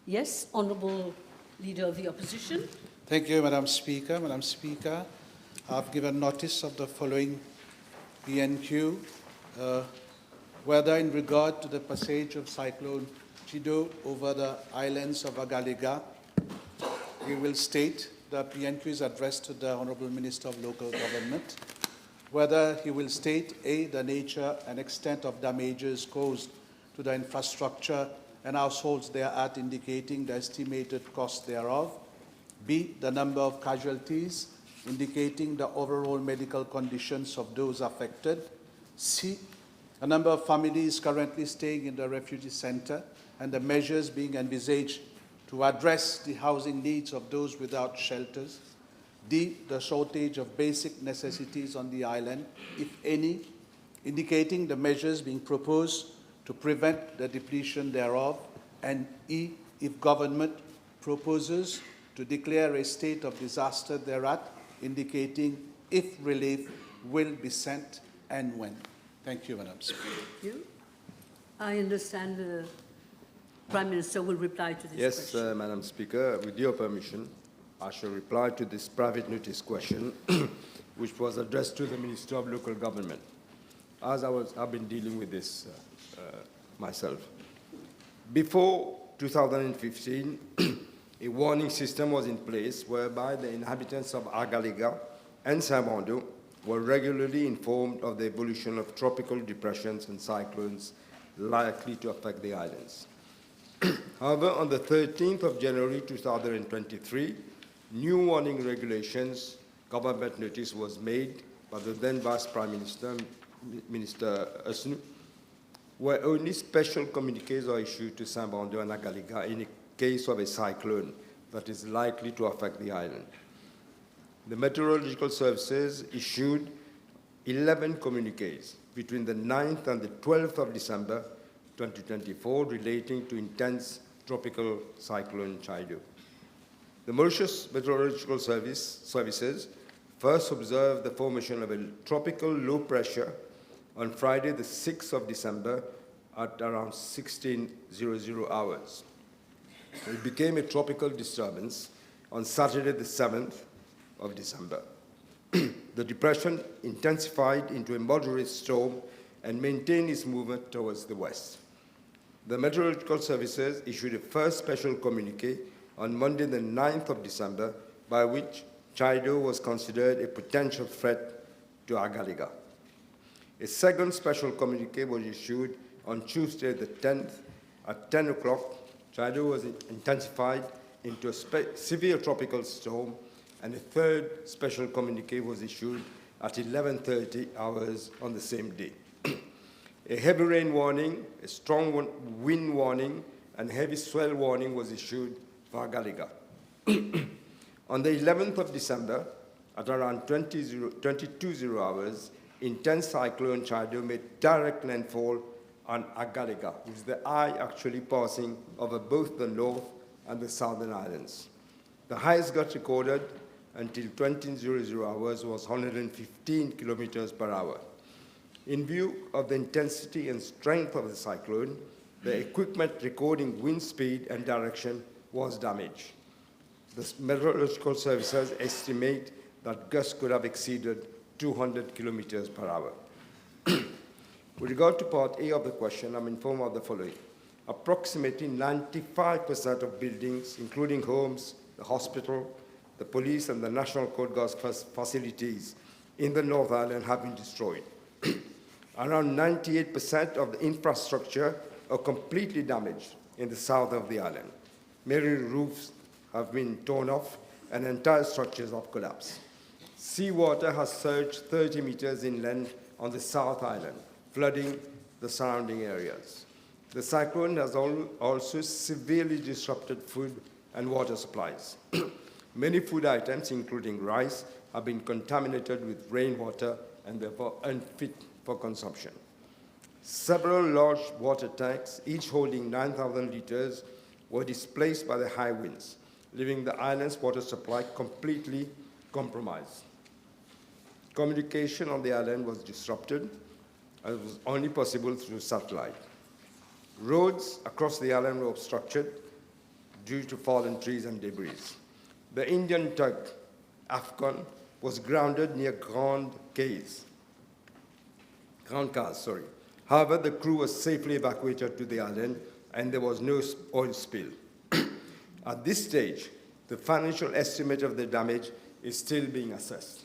Yes, Honourable Leader of the Opposition. Thank you, Madam Speaker. Madam Speaker, I've given notice of the following PNQ, whether in regard to the passage of cyclone Chido over the islands of Agalega, we will state the PNQ is addressed to the Honourable Minister of Local Government, whether he will state A, the nature and extent of damages caused to the infrastructure and households thereat, indicating the estimated cost thereof, B, the number of casualties, indicating the overall medical conditions of those affected, C, a number of families currently staying in the refugee center and the measures being envisaged to address the housing needs of those without shelters, D, the shortage of basic necessities on the island, if any, indicating the measures being proposed to prevent the depletion thereof, and E, if government proposes to declare a state of disaster thereat, indicating if relief will be sent and when. Thank you, Madam Speaker. Thank you. I understand the Prime Minister will reply to this question. Yes, Madam Speaker, with your permission, I shall reply to this private notice question, which was addressed to the Minister of Local Government, as I've been dealing with this myself. Before 2015, a warning system was in place whereby the inhabitants of Agalega and Saint-Bando were regularly informed of the evolution of tropical depressions and cyclones likely to affect the islands. However, on the 13th of January 2023, new warning regulations, government notice was made by the then Vice Prime Minister, Minister Asnu, where only special communiques are issued to Saint-Bando and Agalega in a case of a cyclone that is likely to affect the island. The Meteorological Services issued 11 communiques between the 9th and the 12th of December 2024 relating to intense tropical cyclone Chido. The Mauritius Meteorological Services first observed the formation of a tropical low pressure on Friday, the 6th of December at around 16:00 hours. It became a tropical disturbance on Saturday, the 7th of December. The depression intensified into a moderate storm and maintained its movement towards the west. The Meteorological Services issued a first special communique on Monday, the 9th of December, by which Chido was considered a potential threat to Agalega. A second special communique was issued on Tuesday, the 10th, at 10 o'clock. Chido was intensified into a severe tropical storm, and a third special communique was issued at 11:30 hours on the same day. A heavy rain warning, a strong wind warning, and heavy swell warning was issued for Agalega. On the 11th of December, at around 22:00 hours, intense cyclone Chido made direct landfall on Agalega, with the eye actually passing over both the north and the southern islands. The highest gust recorded until 20:00 hours was 115 kilometers per hour. In view of the intensity and strength of the cyclone, the equipment recording wind speed and direction was damaged. The Meteorological Services estimate that gusts could have exceeded 200 kilometers per hour. With regard to part A of the question, I'm informed of the following. Approximately 95% of buildings, including homes, the hospital, the police, and the National Coast Guard facilities in the North Island have been destroyed. Around 98% of the infrastructure are completely damaged in the south of the island. Many roofs have been torn off and entire structures have collapsed. Seawater has surged 30 meters inland on the South Island, flooding the surrounding areas. The cyclone has also severely disrupted food and water supplies. Many food items, including rice, have been contaminated with rainwater and therefore unfit for consumption. Several large water tanks, each holding 9,000 liters, were displaced by the high winds, leaving the island's water supply completely compromised. Communication on the island was disrupted, and it was only possible through satellite. Roads across the island were obstructed. due to fallen trees and debris. The Indian tug, Afghan, was grounded near Grand Case. However, the crew was safely evacuated to the island and there was no oil spill. At this stage, the financial estimate of the damage is still being assessed.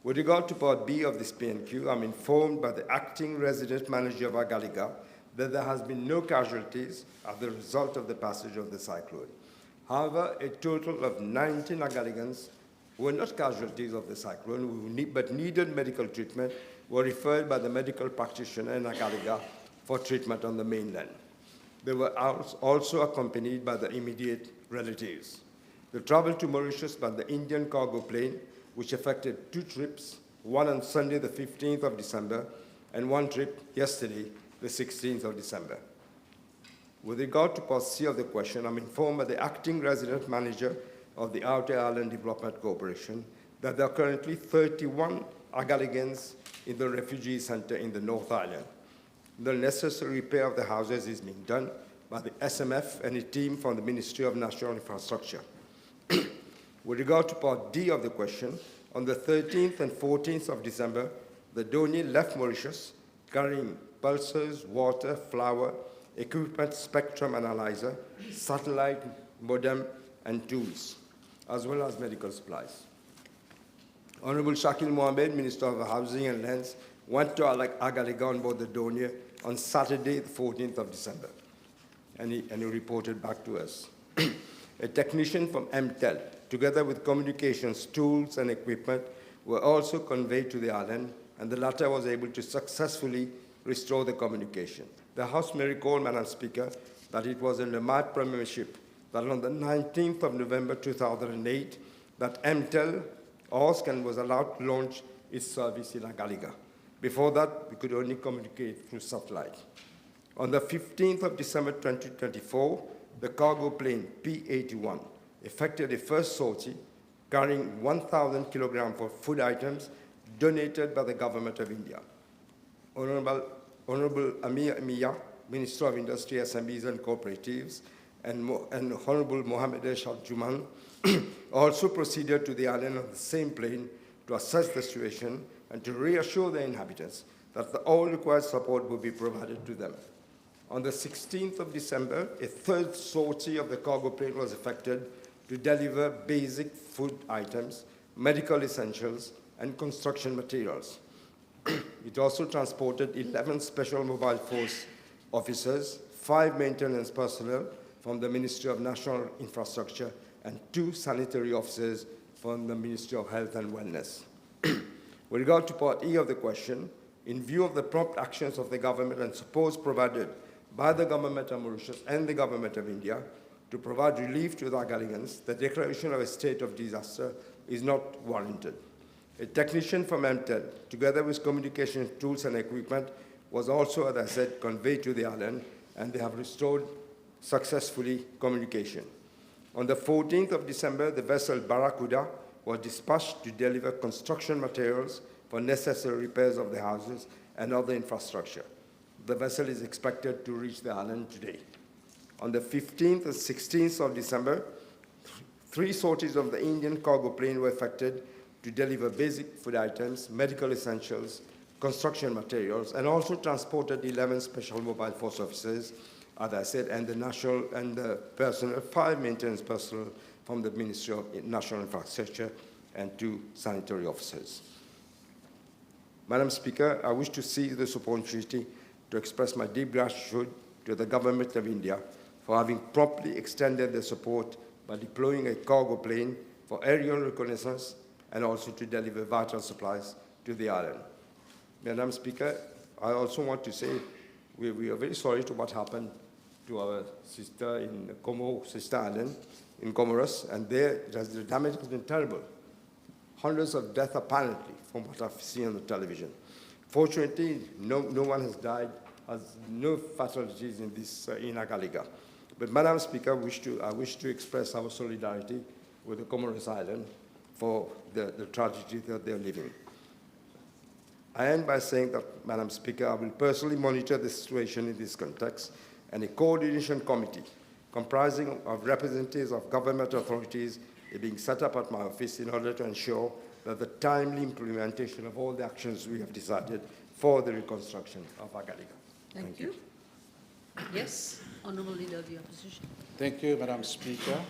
With regard to Part B of this PNQ, I'm informed by the acting resident manager of Agalega that there has been no casualties as a result of the passage of the cyclone. However, a total of 19 Agalegans who were not casualties of the cyclone but needed medical treatment were referred by the medical practitioner in Agalega for treatment on the mainland. They were also accompanied by the immediate relatives. The travel to Mauritius by the Indian cargo plane, which affected 2 trips, one on Sunday, the 15th of December, and one trip yesterday, the 16th of December. With regard to Part C of the question, I'm informed by the acting resident manager of the Outer Island Development Corporation that there are currently 31 Agalegans in the refugee center in the North Island. The necessary repair of the houses is being done by the SMF and a team from the Ministry of National Infrastructure. With regard to Part D of the question, on the 13th and 14th of December, the Doni left Mauritius carrying pulsars, water, flour, equipment, spectrum analyzer, satellite, modem, and tools, as well as medical supplies. Honourable Shakil Mohammed, Minister of Housing and Lands, went to Agalega on board the Doni on Saturday, the 14th of December, and he reported back to us. A technician from MTEL, together with communications tools and equipment, were also conveyed to the island, and the latter was able to successfully restore the communication. The House may recall, Madam Speaker, that it was in the MAD Premiership that on the 19th of November 2008, that MTEL asked and was allowed to launch its service in Agalega. Before that, we could only communicate through satellite. On the 15th of December 2024, the cargo plane P-81 effected a first sortie carrying 1,000 kilograms of food items donated by the Government of India. Honourable Amir Miya, Minister of Industry, SMEs and Cooperatives, and Honourable Mohammed Eshad Juman also proceeded to the island on the same plane to assess the situation and to reassure the inhabitants that all required support would be provided to them. On the 16th of December, a third sortie of the cargo plane was effected to deliver basic food items, medical essentials, and construction materials. It also transported 11 Special Mobile Force officers, 5 maintenance personnel from the Ministry of National Infrastructure, and 2 sanitary officers from the Ministry of Health and Wellness. With regard to Part E of the question, in view of the prompt actions of the government and support provided by the Government of Mauritius and the Government of India to provide relief to the Agalegans, the declaration of a state of disaster is not warranted. A technician from MTEL, together with communication tools and equipment, was also, as I said, conveyed to the island, and they have restored successfully communication. On the 14th of December, the vessel Barracuda was dispatched to deliver construction materials for necessary repairs of the houses and other infrastructure. The vessel is expected to reach the island today. On the 15th and 16th of December, 3 sorties of the Indian cargo plane were effected to deliver basic food items, medical essentials, construction materials, and also transported 11 Special Mobile Force officers, as I said, and the personnel, 5 maintenance personnel from the Ministry of National Infrastructure, and 2 sanitary officers. Madam Speaker, I wish to seize this opportunity to express my deep gratitude to the Government of India for having promptly extended their support by deploying a cargo plane for aerial reconnaissance and also to deliver vital supplies to the island. Madam Speaker, I also want to say we are very sorry to what happened to our sister in sister island in Comoros, and there the damage has been terrible. Hundreds of deaths apparently, from what I've seen on the television. Fortunately, no one has died, no fatalities in Agalega. But Madam Speaker, I wish to express our solidarity with the Comoros Island for the tragedy that they're living. I end by saying that, Madam Speaker, I will personally monitor the situation in this context, and a coordination committee comprising of representatives of government authorities, is being set up at my office in order to ensure that the timely implementation of all the actions we have decided for the reconstruction of Agalega. Thank you. Yes, Honourable Leader of the Opposition. Thank you, Madam Speaker.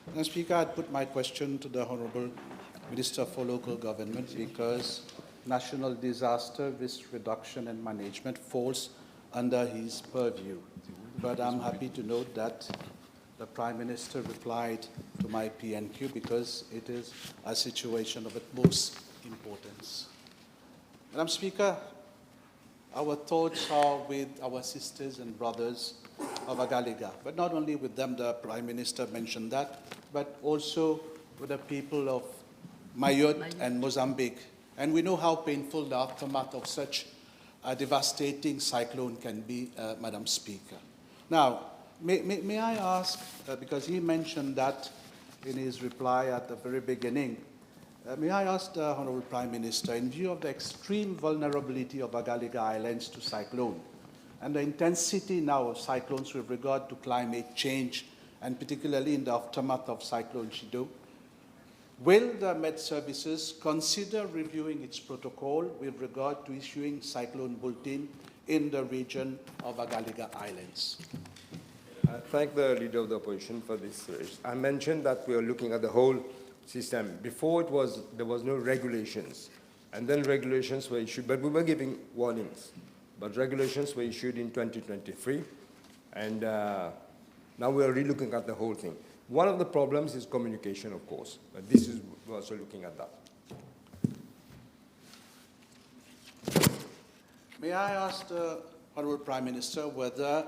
Madam Speaker, I'd put my question to the Honourable Minister for Local Government because National Disaster Risk Reduction and Management falls under his purview. But I'm happy to note that the Prime Minister replied to my PNQ because it is a situation of utmost importance. Madam Speaker, our thoughts are with our sisters and brothers of Agalega, but not only with them, the Prime Minister mentioned that, but also with the people of Mayotte and Mozambique. And we know how painful the aftermath of such a devastating cyclone can be, Madam Speaker. Now, may I ask, because he mentioned that in his reply at the very beginning, may I ask the Honourable Prime Minister, in view of the extreme vulnerability of Agalega Islands to cyclone, and the intensity now of cyclones with regard to climate change, and particularly in the aftermath of Cyclone Chido, will the Met Services consider reviewing its protocol with regard to issuing cyclone bulletin in the region of Agalega Islands? I thank the Leader of the Opposition for this. I mentioned that we are looking at the whole system. Before there was no regulations, and then regulations were issued, but we were giving warnings. But regulations were issued in 2023, and now we are relooking at the whole thing. One of the problems is communication, of course, but this is we're also looking at that. May I ask the Honourable Prime Minister whether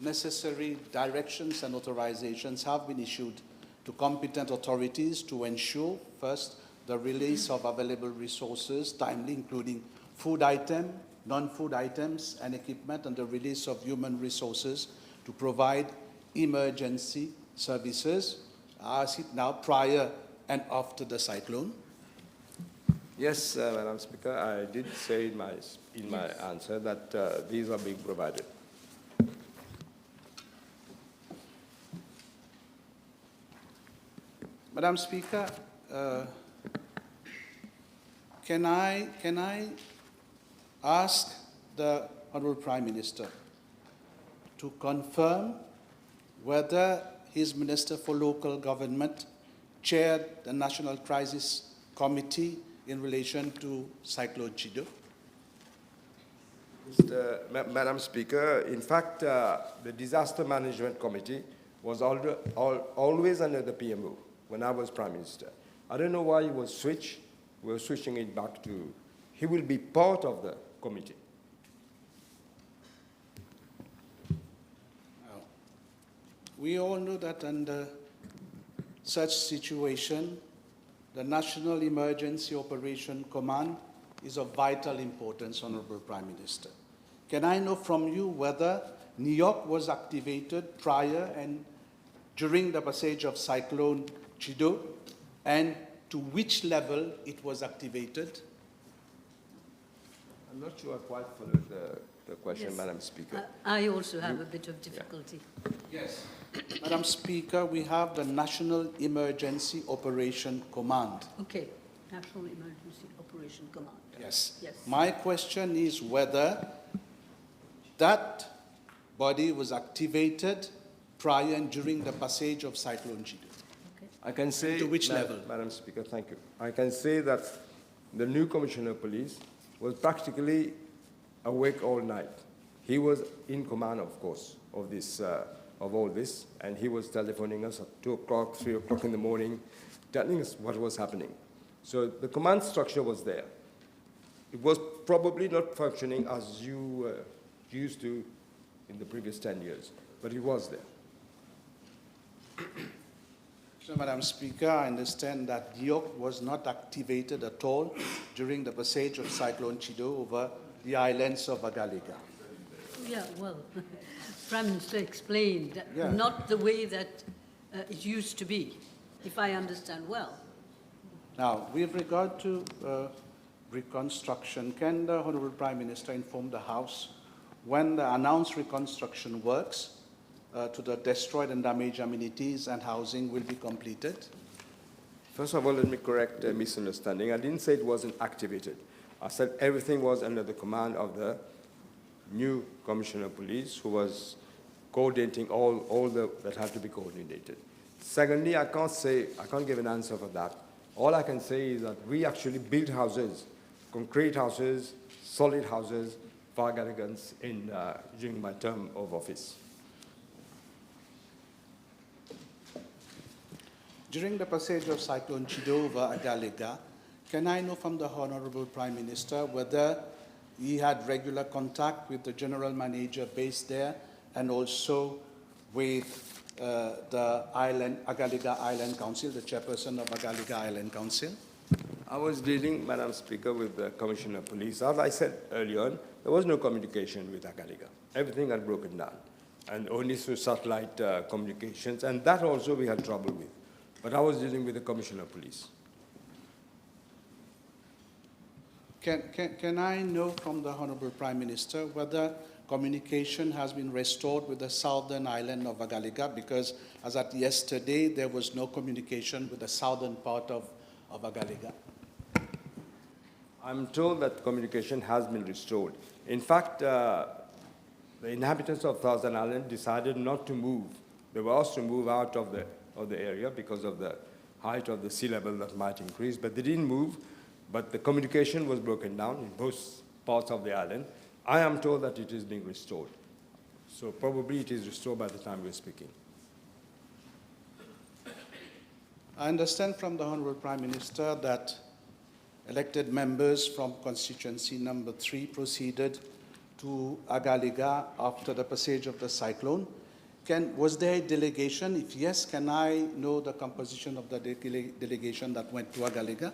necessary directions and authorizations have been issued to competent authorities to ensure, first, the release of available resources timely, including food items, non-food items and equipment, and the release of human resources to provide emergency services, as it now prior and after the cyclone? Yes, Madam Speaker, I did say in my answer that these are being provided. Madam Speaker, can I ask the Honourable Prime Minister to confirm whether his Minister for Local Government chaired the National Crisis Committee in relation to Cyclone Chido? Madam Speaker, in fact, the Disaster Management Committee was always under the PMO when I was Prime Minister. I don't know why he was switched. We're switching it back to, he will be part of the committee. Now, we all know that under such situation, the National Emergency Operation Command is of vital importance, Honourable Prime Minister. Can I know from you whether New York was activated prior and during the passage of Cyclone Chido, and to which level it was activated? I'm not sure I quite followed the question, Yes. Madam Speaker. I also have a bit of difficulty. Yes. Madam Speaker, we have the National Emergency Operation Command. Okay, National Emergency Operation Command. Yes. Yes. My question is whether that body was activated prior and during the passage of Cyclone Chido. Okay. I can say, To which level? Madam Speaker, thank you. I can say that the new Commissioner of Police was practically awake all night. He was in command, of course, of this, of all this, and he was telephoning us at 2 o'clock, 3 o'clock in the morning, telling us what was happening. So the command structure was there. It was probably not functioning as you used to in the previous 10 years, but it was there. So, Madam Speaker, I understand that York was not activated at all during the passage of Cyclone Chido over the islands of Agalega. Yeah, well, Prime Minister explained that Yeah. not the way that it used to be, if I understand well. Now, with regard to reconstruction, can the Honourable Prime Minister inform the House when the announced reconstruction works to the destroyed and damaged amenities and housing will be completed? First of all, let me correct a misunderstanding. I didn't say it wasn't activated. I said everything was under the command of the new Commissioner of Police, who was coordinating all that had to be coordinated. Secondly, I can't give an answer for that. All I can say is that we actually built houses, concrete houses, solid houses for Agalegans during my term of office. During the passage of Cyclone Chido over Agalega, can I know from the Honourable Prime Minister whether he had regular contact with the General Manager based there and also with the Agalega Island Council, the chairperson of Agalega Island Council? I was dealing, Madam Speaker, with the Commissioner of Police. As I said earlier on, there was no communication with Agalega. Everything had broken down, and only through satellite communications, and that also we had trouble with. But I was dealing with the Commissioner of Police. Can I know from the Honourable Prime Minister whether communication has been restored with the southern island of Agalega? Because as at yesterday, there was no communication with the southern part of Agalega. I'm told that communication has been restored. In fact, the inhabitants of Southern Island decided not to move. They were asked to move out of the area because of the height of the sea level that might increase, but they didn't move. But the communication was broken down in both parts of the island. I am told that it is being restored. So probably it is restored by the time we're speaking. I understand from the Honourable Prime Minister that elected members from constituency number 3 proceeded to Agalega after the passage of the cyclone. Was there a delegation? If yes, can I know the composition of the delegation that went to Agalega?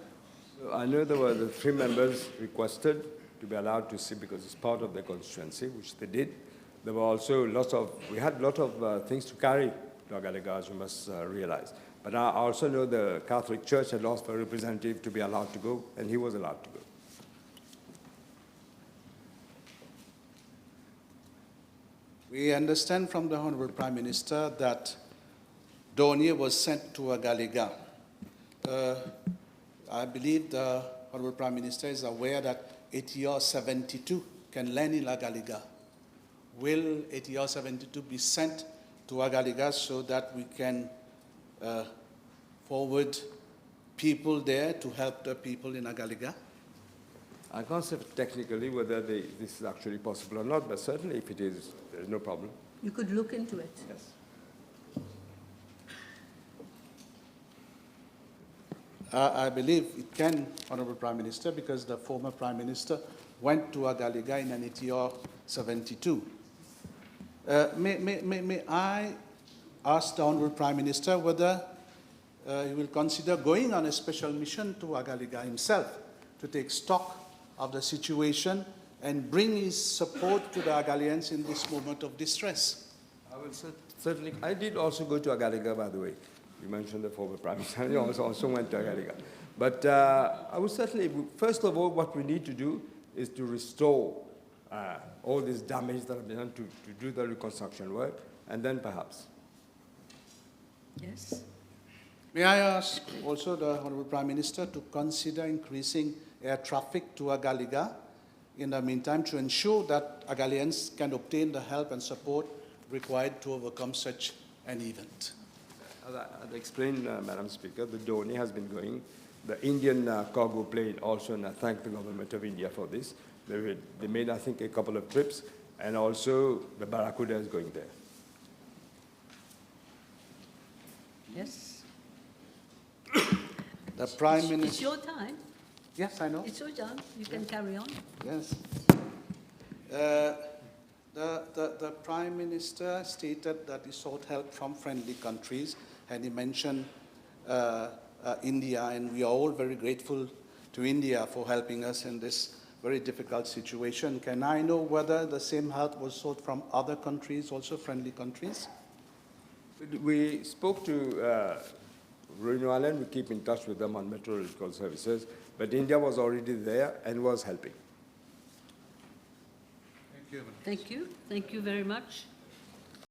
I know there were the 3 members requested to be allowed to see because it's part of their constituency, which they did. There were also we had a lot of things to carry to Agalega, as you must realize. But I also know the Catholic Church had asked for a representative to be allowed to go, and he was allowed to go. We understand from the Honourable Prime Minister that Donia was sent to Agalega. I believe the Honourable Prime Minister is aware that ATR 72 can land in Agalega. Will ATR 72 be sent to Agalega so that we can forward people there to help the people in Agalega? I can't say technically whether this is actually possible or not, but certainly if it is, there's no problem. You could look into it. Yes. I believe it can, Honourable Prime Minister, because the former Prime Minister went to Agalega in an ATR 72. May I ask the Honourable Prime Minister whether he will consider going on a special mission to Agalega himself to take stock of the situation and bring his support to the Agalegans in this moment of distress? I will certainly. I did also go to Agalega, by the way. You mentioned the former Prime Minister. He also went to Agalega. But I would certainly, first of all, what we need to do is to restore all this damage that has been done to do the reconstruction work, and then perhaps. Yes. May I ask also the Honourable Prime Minister to consider increasing air traffic to Agalega in the meantime to ensure that Agalegans can obtain the help and support required to overcome such an event? As I explained, Madam Speaker, the Dhoni has been going. The Indian cargo plane also, and I thank the government of India for this. They made, I think, a couple of trips, and also the Barracuda is going there. Yes. The Prime Minister. It's your time. Yes, I know. It's your time. You can carry on. Yes. The Prime Minister stated that he sought help from friendly countries, and he mentioned India, and we are all very grateful to India for helping us in this very difficult situation. Can I know whether the same help was sought from other countries, also friendly countries? We spoke to Reunion Island. We keep in touch with them on meteorological services, but India was already there and was helping. Thank you. Thank you. Thank you very much.